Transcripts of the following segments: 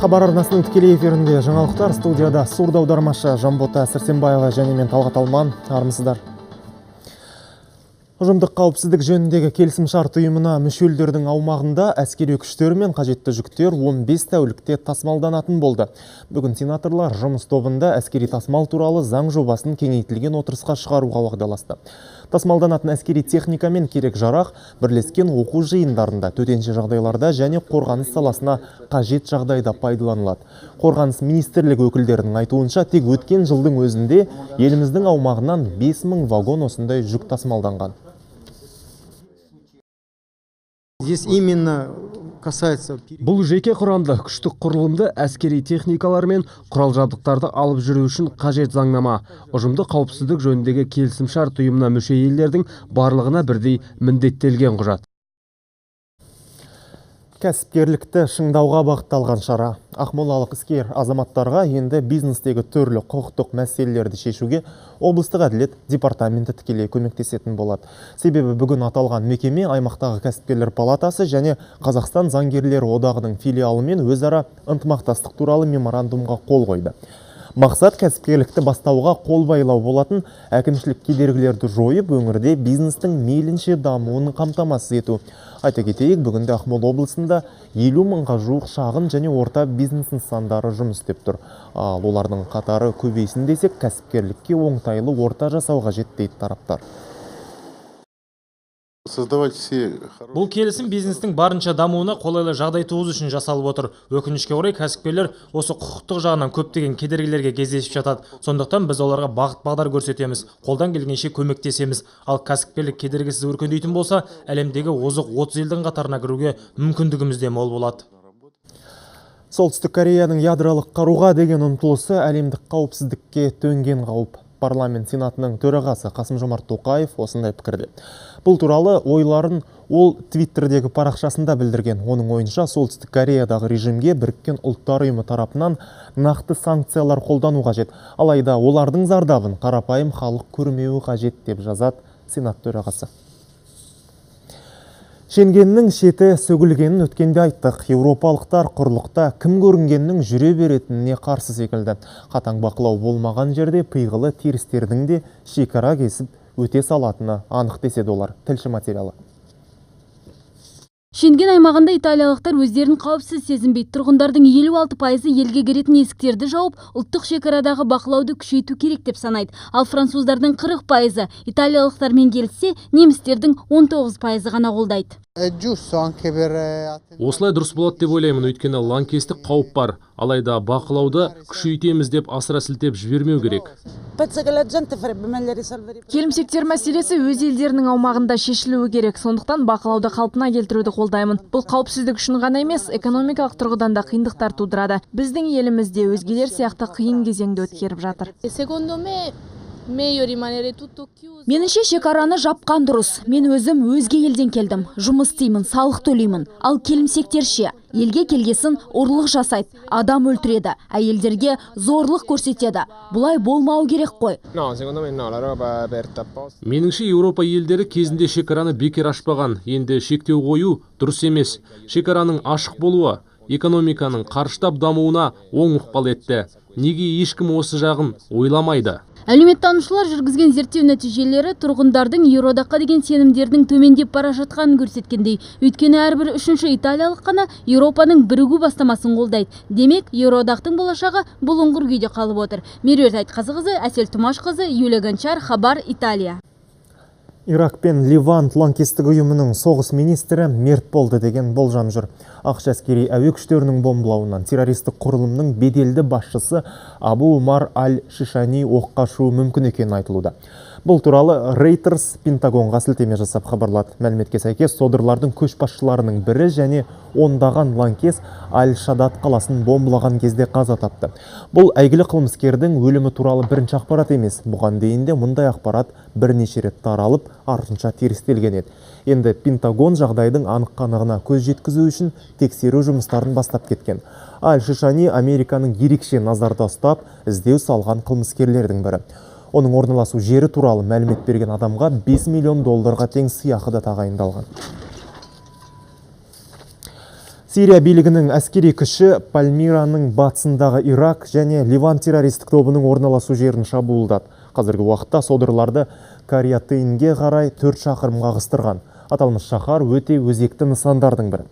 Хабар арнасының тікелей эфирінде жаңалықтар. Студияда сурда аудармашы Жанбота Сәрсенбаева және мен Талғат Алман. Армысыздар. Ұжымдық қауіпсіздік жөніндегі келісімшарт ұйымына мүше елдердің аумағында әскери күштер мен қажетті жүктер 15 тәулікте тасымалданатын болды. Бүгін сенаторлар жұмыс тобында әскери тасымал туралы заң жобасын кеңейтілген отырысқа шығаруға уағдаласты. Тасымалданатын әскери техника мен керек жарақ бірлескен оқу жиындарында, төтенше жағдайларда және қорғаныс саласына қажет жағдайда пайдаланылады. Қорғаныс министрлігі өкілдерінің айтуынша, тек өткен жылдың өзінде еліміздің аумағынан 5000 вагон осындай жүк тасымалданған. Здесь именно касается... Бұл жеке құрамды күштік құрылымды әскери техникалар мен құрал жабдықтарды алып жүру үшін қажет заңнама. Ұжымдық қауіпсіздік жөніндегі келісімшарт ұйымына мүше елдердің барлығына бірдей міндеттелген құжат. Кәсіпкерлікті шыңдауға бағытталған шара. Ақмолалық іскер азаматтарға енді бизнестегі түрлі құқықтық мәселелерді шешуге облыстық әділет департаменті тікелей көмектесетін болады. Себебі бүгін аталған мекеме аймақтағы кәсіпкерлер палатасы және Қазақстан заңгерлері одағының филиалымен өзара ынтымақтастық туралы меморандумға қол қойды. Мақсат кәсіпкерлікті бастауға қол байлау болатын әкімшілік кедергілерді жойып, өңірде бизнестің мейлінше дамуын қамтамасыз ету. Айта кетейік, бүгінде Ақмола облысында 50 мыңға жуық шағын және орта бизнес нысандары жұмыс істеп тұр. Ал олардың қатары көбейсін десек, кәсіпкерлікке оңтайлы орта жасау қажет дейді тараптар. Бұл келісім бизнестің барынша дамуына қолайлы жағдай туғызу үшін жасалып отыр. Өкінішке орай кәсіпкерлер осы құқықтық жағынан көптеген кедергілерге кездесіп жатады. Сондықтан біз оларға бағыт-бағдар көрсетеміз, қолдан келгенше көмектесеміз. Ал кәсіпкерлік кедергісіз өркендейтін болса, әлемдегі озық 30 елдің қатарына кіруге мүмкіндігіміз де мол болады. Солтүстік Кореяның ядролық қаруға деген ұмтылысы әлемдік қауіпсіздікке төнген қауіп. Парламент сенатының төрағасы Қасым-Жомарт Тоқаев осындай пікірде. Бұл туралы ойларын ол Твиттердегі парақшасында білдірген. Оның ойынша Солтүстік Кореядағы режимге Біріккен ұлттар ұйымы тарапынан нақты санкциялар қолдану қажет. Алайда олардың зардабын қарапайым халық көрмеуі қажет деп жазады сенат төрағасы. Шенгеннің шеті сөгілгенін өткенде айттық. Еуропалықтар құрлықта кім көрінгеннің жүре беретініне қарсы секілді. Қатаң бақылау болмаған жерде пиғылы терістердің де шекара кесіп өте салатыны анық деседі олар. Тілші материалы. Шенген аймағында италиялықтар өздерін қауіпсіз сезінбейді. Тұрғындардың 56% елге кіретін есіктерді жауып, ұлттық шекарадағы бақылауды күшейту керек деп санайды. Ал француздардың 40% италиялықтармен келіссе, немістердің 19% ғана қолдайды. Осылай дұрыс болады деп ойлаймын, өйткені лаңкестік қауіп бар. Алайда бақылауды күшейтеміз деп асыра сілтеп жібермеу керек. Келімсектер мәселесі өз елдерінің аумағында шешілуі керек. Сондықтан бақылауды қалпына келтіруді қолдаймын. Бұл қауіпсіздік үшін ғана емес, экономикалық тұрғыдан да қиындықтар тудырады. Біздің елімізде өзгелер сияқты қиын кезеңді өткеріп жатыр. Меніңше шекараны жапқан дұрыс. Мен өзім өзге елден келдім. Жұмыс істеймін, салық төлеймін. Ал келімсектерше елге келгесін ұрлық жасайды, адам өлтіреді, әйелдерге зорлық көрсетеді. Бұлай болмау керек қой. Меніңше Еуропа елдері кезінде шекараны бекер ашпаған. Енді шектеу қою дұрыс емес. Шекараның ашық болуы экономиканың қарыштап дамуына оң ықпал етті. Неге ешкім осы жағын ойламайды? Әлеуметтанушылар жүргізген зерттеу нәтижелері тұрғындардың Еуроодаққа деген сенімдердің төмендеп бара жатқанын көрсеткендей. Өйткені әрбір үшінші италиялық қана Еуропаның бірігу бастамасын қолдайды. Демек, Еуроодақтың болашағы бұлыңғыр күйде қалып отыр. Меруерт Айтқазықызы, Әсел Тұмашқызы, Юлия Гончар, Хабар, Италия. Ирак пен Ливант лаңкестік ұйымының соғыс министрі мерт болды деген болжам жүр. Ақш әскери әуе күштерінің бомбылауынан террористік құрылымның беделді басшысы Абу Умар Аль-Шишани оққа ұшуы мүмкін екені айтылуда. Бұл туралы Reuters Пентагонға сілтеме жасап хабарлады. Мәліметке сәйкес, содырлардың көшбасшыларының бірі және ондаған лаңкес Аль-Шадат қаласын бомбылаған кезде қаза тапты. Бұл әйгілі қылмыскердің өлімі туралы бірінші ақпарат емес. Бұған дейін де мұндай ақпарат бірнеше рет таралып, артынша терістелген еді. Енді Пентагон жағдайдың анық-қанығына көз жеткізу үшін тексеру жұмыстарын бастап кеткен. Аль-Шишани Американың ерекше назарда ұстап, іздеу салған қылмыскерлердің бірі. Оның орналасу жері туралы мәлімет берген адамға $5 миллион тең сыйақы да тағайындалған. Сирия билігінің әскери күші Пальмираның батысындағы Ирак және Ливан террористік тобының орналасу жерін шабуылдады. Қазіргі уақытта содырларды Кариятейнге қарай 4 шақырымға ағыстырған. Аталмыш шаһар өте өзекті нысандардың бірі.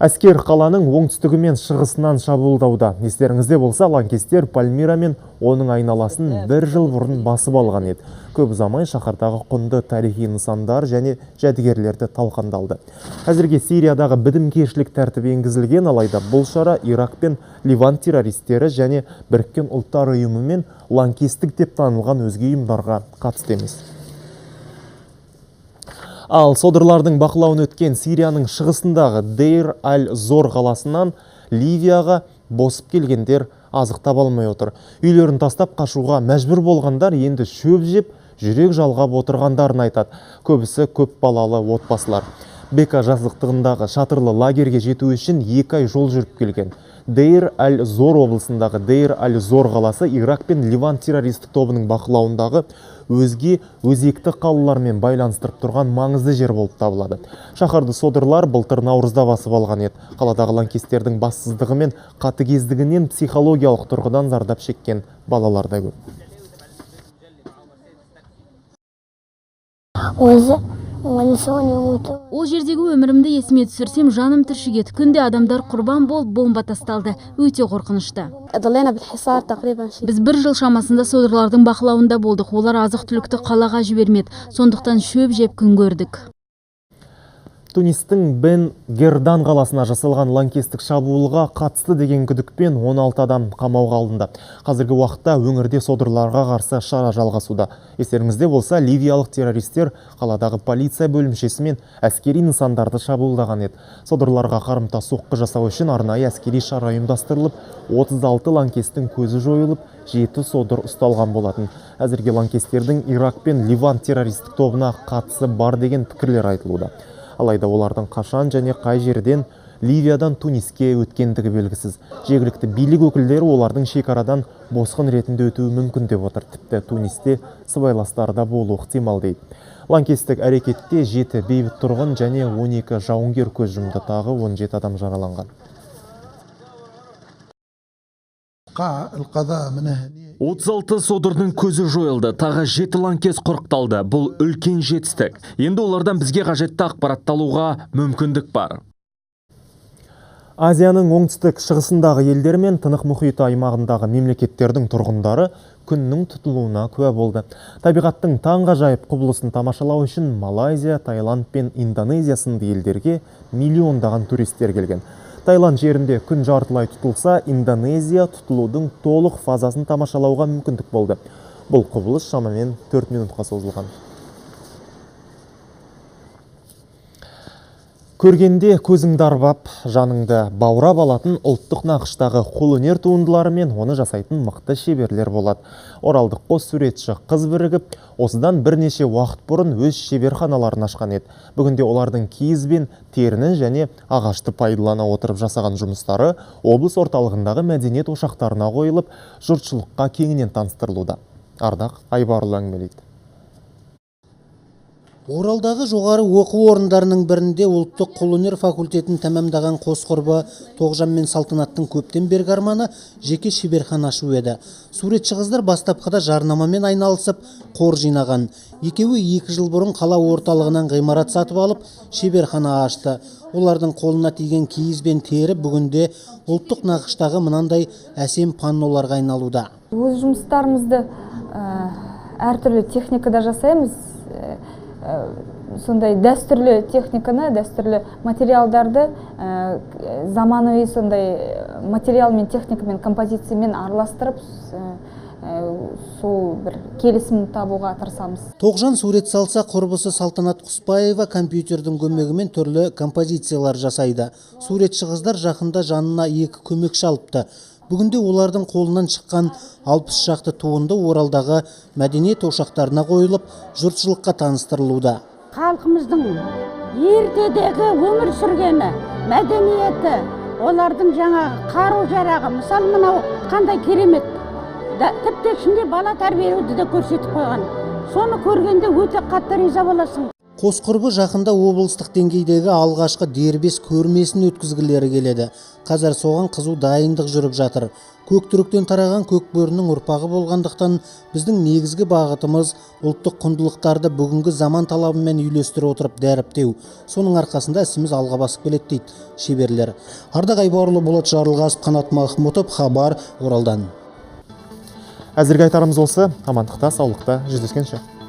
Әскер қаланың оңтүстігі мен шығысынан шабуылдауда. Естеріңізде болса, лаңкестер Пальмира мен оның айналасын 1 жыл бұрын басып алған еді. Көп ұзамай шаһардағы құнды тарихи нысандар және жәдігерлерді талқандалды. Әзірге Сириядағы бітімгершілік тәртібі енгізілген, алайда бұл шара Ирак пен Ливан террористері және Біріккен ұлттар ұйымы мен лаңкестік деп танылған өзге ұйымдарға қатысты емес. Ал содырлардың бақылауын өткен Сирияның шығысындағы Дейр-аль-Зор қаласынан Ливияға босып келгендер азық таба алмай отыр. Үйлерін тастап қашуға мәжбүр болғандар енді шөп жеп, жүрек жалғап отырғандарын айтады. Көбісі көп балалы отбасылар. Бека жазықтығындағы шатырлы лагерге жету үшін 2 ай жол жүріп келген. Дейр-аль-Зор облысындағы Дейр-аль-Зор қаласы Ирак пен Ливан террористік тобының бақылауындағы өзге өзекті қалалармен байланыстырып тұрған маңызды жер болып табылады. Шаһарды содырлар былтыр наурызда басып алған еді. Қаладағы лаңкестердің бассыздығы мен қатыгездігінен психологиялық тұрғыдан зардап шеккен балалар да көп. Ол жердегі өмірімді есіме түсірсем, жаным түршігеді. Күнде адамдар құрбан болып, бомба тасталды. Өте қорқынышты. Біз 1 жыл шамасында содырлардың бақылауында болдық. Олар азық-түлікті қалаға жібермеді. Сондықтан шөп жеп күн көрдік. Тунистің Бен Гердан қаласына жасалған лаңкестік шабуылға қатысты деген күдікпен 16 адам қамауға алынды. Қазіргі уақытта өңірде содырларға қарсы шара жалғасуда. Естеріңізде болса, ливиялық террористер қаладағы полиция бөлімшесі мен әскери нысандарды шабуылдаған еді. Содырларға қарымта соққы жасау үшін арнайы әскери шара ұйымдастырылып, 36 лаңкестің көзі жойылып, 7 содыр ұсталған болатын. Әзірге лаңкестердің Ирак пен Ливан террористік тобына қатысы бар деген пікірлер айтылуда. Алайда олардың қашан және қай жерден Ливиядан Туниске өткендігі белгісіз. Жергілікті билік өкілдері олардың шекарадан босқын ретінде өтуі мүмкін деп отыр. Тіпті Тунисте сыбайластарда болуы ықтимал дейді. Лаңкестік әрекетте 7 бейбіт тұрғын және 12 жауынгер көз жұмды, тағы 17 адам жараланған. 36 содырдың көзі жойылды, тағы 7 лаңкес құрықталды. Бұл үлкен жетістік. Енді олардан бізге қажетті ақпарат алуға мүмкіндік бар. Азияның оңтүстік шығысындағы елдер мен Тынық мұхиты аймағындағы мемлекеттердің тұрғындары күннің тұтылуына куә болды. Табиғаттың таңғажайып құбылысын тамашалау үшін Малайзия, Таиланд пен Индонезия сынды елдерге миллиондаған туристер келген. Таиланд жерінде күн жартылай тұтылса, Индонезия тұтылудың толық фазасын тамашалауға мүмкіндік болды. Бұл құбылыс шамамен 4 минутқа созылған. Көргенде көзіңді арбап, жаныңды баурап алатын ұлттық нақыштағы қолөнер туындылары мен оны жасайтын мықты шеберлер болады. Оралдық қос суретші қыз бірігіп, осыдан бірнеше уақыт бұрын өз шеберханаларын ашқан еді. Бүгінде олардың киіз бен теріні және ағашты пайдалана отырып жасаған жұмыстары облыс орталығындағы мәдениет ошақтарына қойылып, жұртшылыққа кеңінен таныстырылуда. Ардақ Айбарлы әңгімелейді. Оралдағы жоғары оқу орындарының бірінде ұлттық қолөнер факультетін тәмамдаған қос құрбы Тоғжан мен Салтанаттың көптен бергі арманы жеке шеберхана ашу еді. Суретші қыздар бастапқыда жарнамамен айналысып, қор жинаған. Екеуі 2 жыл бұрын қала орталығынан ғимарат сатып алып, шеберхана ашты. Олардың қолына тиген киіз бен тері бүгінде ұлттық нақыштағы мынандай әсем панноларға айналуда. Өз жұмыстарымызды әртүрлі техникада жасаймыз. Сондай дәстүрлі техниканы, дәстүрлі материалдарды заманауи сондай материал мен техника мен композициямен араластырып, сол бір келісім табуға тырысамыз. Тоғжан сурет салса, құрбысы Салтанат Құспаева компьютердің көмегімен түрлі композициялар жасайды. Суретші қыздар жақында жанына 2 көмекші алыпты. Бүгінде олардың қолынан шыққан 60 шақты туынды Оралдағы мәдениет ошақтарына қойылып, жұртшылыққа таныстырылуда. Халқымыздың ертедегі өмір сүргені, мәдениеті, олардың жаңағы қару жарағы, мысалы мынау қандай керемет. Тіпті ішінде бала тәрбиелеуді де көрсетіп қойған. Соны көргенде өте қатты риза боласың. Қосқұрбы жақында облыстық деңгейдегі алғашқы дербес көрмесін өткізгілері келеді. Қазір соған қызу дайындық жүріп жатыр. Көк түріктен тараған көк бөрінің ұрпағы болғандықтан біздің негізгі бағытымыз ұлттық құндылықтарды бүгінгі заман талабымен үйлестіре отырып дәріптеу. Соның арқасында ісіміз алға басып келеді дейді шеберлер. Ардақ Айбарұлы, Болат Жарылғасов, Қанат Махмұтов, Хабар, Оралдан. Әзірге айтарымыз осы. Амандықта, саулықта жүздескенше.